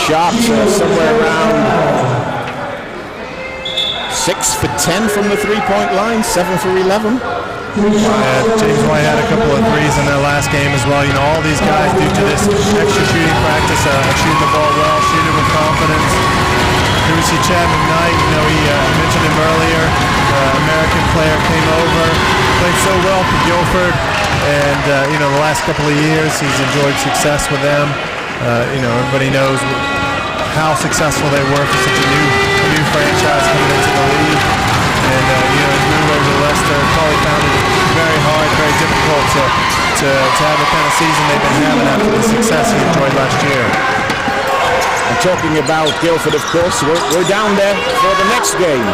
Sharks are somewhere around 6 for 10 from the three-point line, 7 for 11. James White had a couple of threes in their last game as well. You know, all these guys, due to this extra shooting practice, shooting the ball well, shooting with confidence. Here we see Chad McKnight. You know, he mentioned him earlier. American player came over, played so well for Guilford, and you know, the last couple of years he's enjoyed success with them. You know, everybody knows how successful they were for such a new franchise coming into the league. And you know, his move over to Leicester probably found it very hard, very difficult to have the kind of season they've been having after the success he enjoyed last year. I'm talking about Guilford, of course. We're down there for the next game.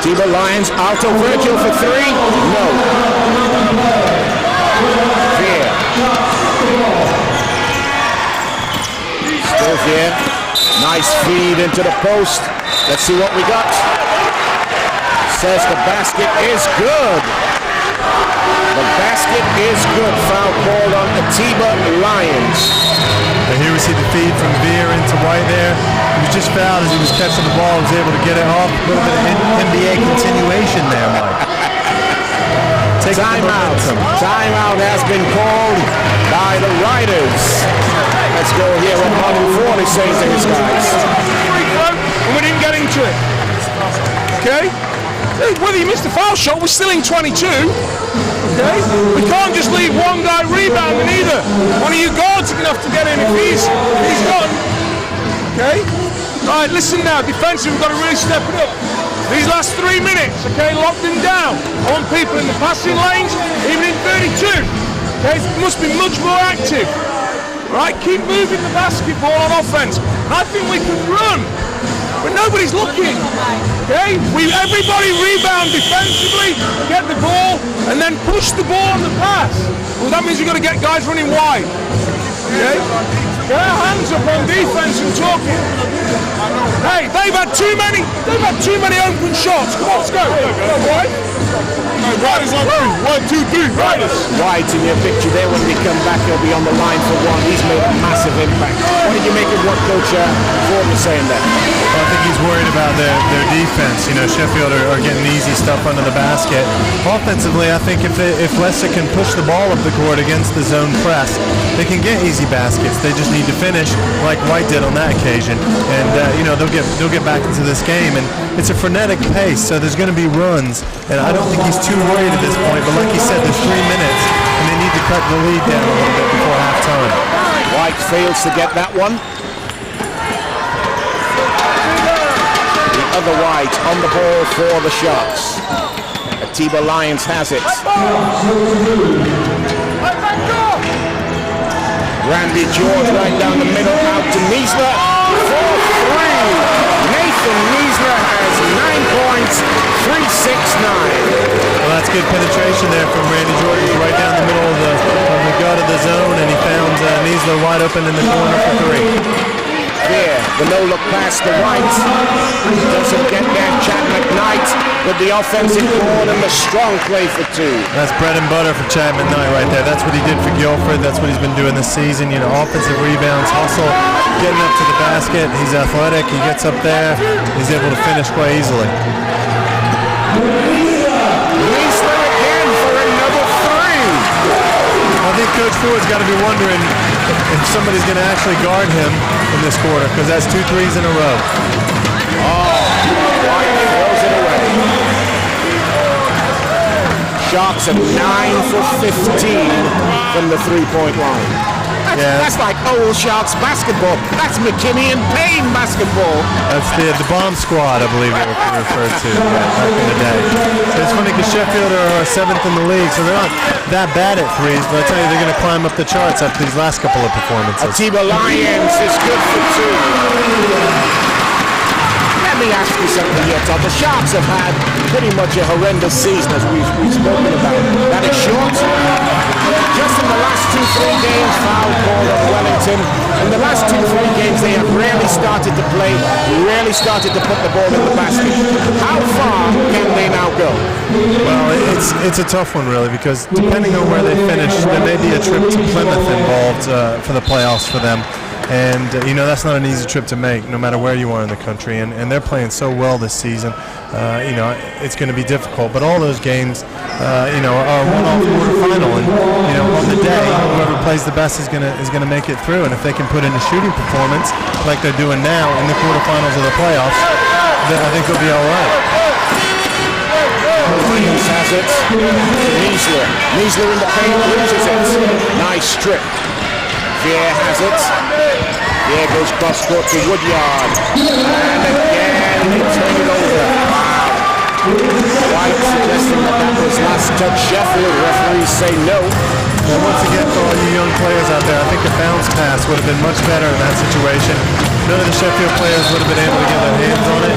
Tiber Lions, Alto Virgil for three. No. Fear. Still Fear. Nice feed into the post. Let's see what we got. Says the basket is good. The basket is good. Foul called on the Tiber Lions. And here we see the feed from Veer into White there. He was just fouled as he was catching the ball. He was able to get it off. A little bit of NBA continuation there, Mike. Timeout. Timeout has been called by the Riders. Let's go here what Martin Ford is saying to his guys. And we didn't get into it. Okay? Whether you missed the foul shot, we're still in 22. Okay? We can't just leave one guy rebounding either. One of you guards is enough to get in if he's gone. Okay? Right, listen now. Defensive, we've got to really step it up. These last 3 minutes, okay, lock them down. I want people in the passing lanes, even in 32. Okay? It must be much more active. Right? Keep moving the basketball on offense. And I think we can run. But nobody's looking, okay? Everybody rebound defensively, get the ball, and then push the ball on the pass. Well, that means we've got to get guys running wide, okay? Get our hands up on defense and talking. Hey, they've had too many open shots. Come on, let's go. Go, White. Riders on three. 1, 2, 3, Riders. White in your picture there. When we come back, he'll be on the line for one. He's made a massive impact. What did you make of what Coach Ford was saying there? Well, I think he's worried about their defense. You know, Sheffield are getting easy stuff under the basket. Offensively, I think if Leicester can push the ball up the court against the zone press, they can get easy baskets. They just need to finish like White did on that occasion, and you know, they'll get back into this game. And it's a frenetic pace, so there's going to be runs. And I don't think he's too worried at this point. But like he said, there's 3 minutes, and they need to cut the lead down a little bit before halftime. White fails to get that one. The White on the ball for the Sharks. The Tiber Lions has it. Randy George right down the middle, out to Niesler for three. Nathan Niesler has 9 points, 3-6-9. Well, that's good penetration there from Randy George. He's right down the middle of the gut of the zone, and he found Niesler wide open in the corner for three. Here, the no-look pass to White. Doesn't get there. Chad McKnight with the offensive board and the strong play for two. That's bread and butter for Chad McKnight right there. That's what he did for Guilford. That's what he's been doing this season. You know, offensive rebounds, hustle, getting up to the basket. He's athletic. He gets up there. He's able to finish quite easily. Niesler again for another three. I think Coach Ford's got to be wondering if somebody's going to actually guard him in this quarter, because that's 2 threes in a row. Oh, White throws it away. Sharks are 9 for 15 from the three-point line. That's like old Sharks basketball. That's McKinney and Payne basketball. That's the bomb squad, I believe it was referred to back in the day. It's funny because Sheffield are 7th in the league, so they're not that bad at threes, but I tell you, they're going to climb up the charts after these last couple of performances. Tiber Lions is good for 2. Let me ask you something here, Todd. The Sharks have had pretty much a horrendous season, as we've spoken about. That is short. Just in the last 2-3 games, foul called on Wellington. In the last 2-3 games, they have really started to play, really started to put the ball in the basket. How far can they now go? Well, it's a tough one, really, because depending on where they finish, there may be a trip to Plymouth involved for the playoffs for them. And that's not an easy trip to make, no matter where you are in the country. And they're playing so well this season. It's going to be difficult. But all those games, are a one-off quarterfinal, and on the day, whoever plays the best is going to make it through. And if they can put in a shooting performance like they're doing now in the quarterfinals of the playoffs, then I think they'll be all right. Williams has it. Niesler. Niesler in the paint, loses it. Nice strip. Vier has it. Vier goes cross court to Woodyard. And again, they turn it over. White suggesting that was last touch Sheffield. Referees say no. Well, once again, for all you young players out there, I think a bounce pass would have been much better in that situation. None of the Sheffield players would have been able to get their hands on it.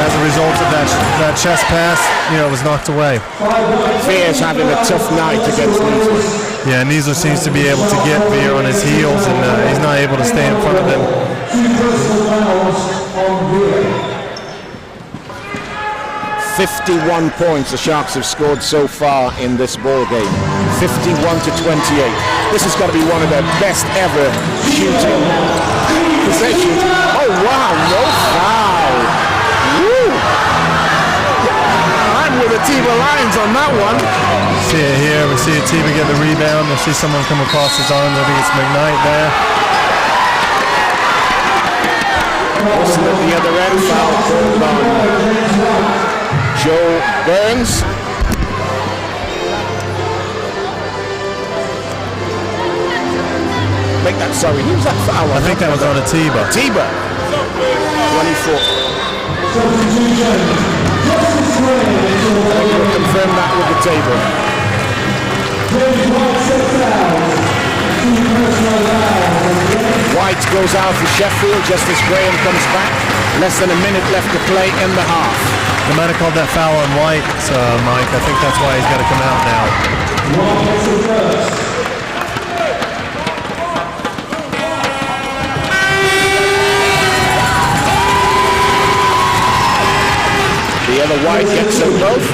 As a result of that chest pass, it was knocked away. Vier's having a tough night against Niesler. Yeah, Niesler seems to be able to get Vier on his heels, and he's not able to stay in front of him. 51 points the Sharks have scored so far in this ball game. 51-28. This has got to be one of their best ever shooting possessions. Oh wow, no foul. Woo! I'm with the Atiba Lions on that one. See it here. We see Atiba get the rebound. We see someone come across his arms. I think it's McKnight there. Listen at the other end, foul called on Joe Burns. Make that, sorry, who was that foul? I think that was on Atiba. Atiba. 24. We'll confirm that with the table. White goes out for Sheffield just as Graham comes back. Less than a minute left to play in the half. They might have called that foul on White, Mike. I think that's why he's got to come out now. The other White gets them both.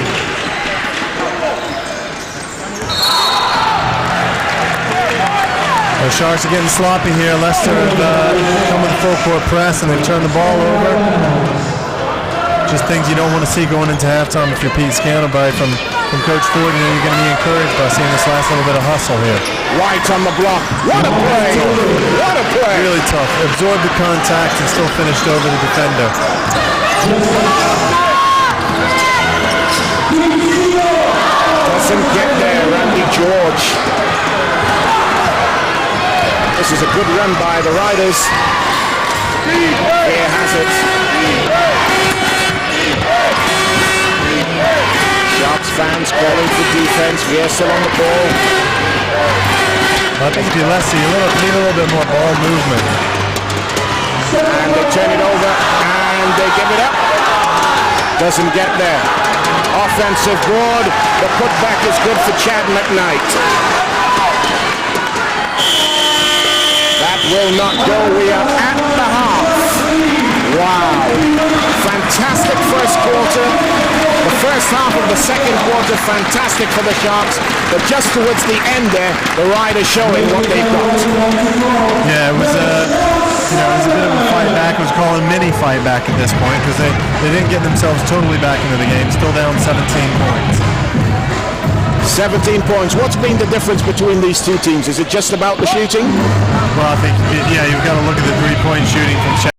The Sharks are getting sloppy here. Leicester have come with a full court press and they've turned the ball over. Just things you don't want to see going into halftime if you're Pete Scantlebury from Coach Ford. You're going to be encouraged by seeing this last little bit of hustle here. White on the block. What a play! What a play! Really tough. Absorbed the contact and still finished over the defender. Doesn't get there, Randy George. This is a good run by the Riders. Here has it. Sharks fans calling for defense. We are still on the ball. I think if you need a little bit more ball movement. And they turn it over and they give it up. Doesn't get there. Offensive board. The putback is good for Chad McKnight. That will not go. We are at the half. Wow. Fantastic first quarter. The first half of the second quarter, fantastic for the Sharks. But just towards the end there, the Riders showing what they've got. Yeah, it was a bit of a fight back. It was called a mini fight back at this point because they didn't get themselves totally back into the game. Still down 17 points. 17 points. What's been the difference between these two teams? Is it just about the shooting? Well, I think, you've got to look at the three-point shooting from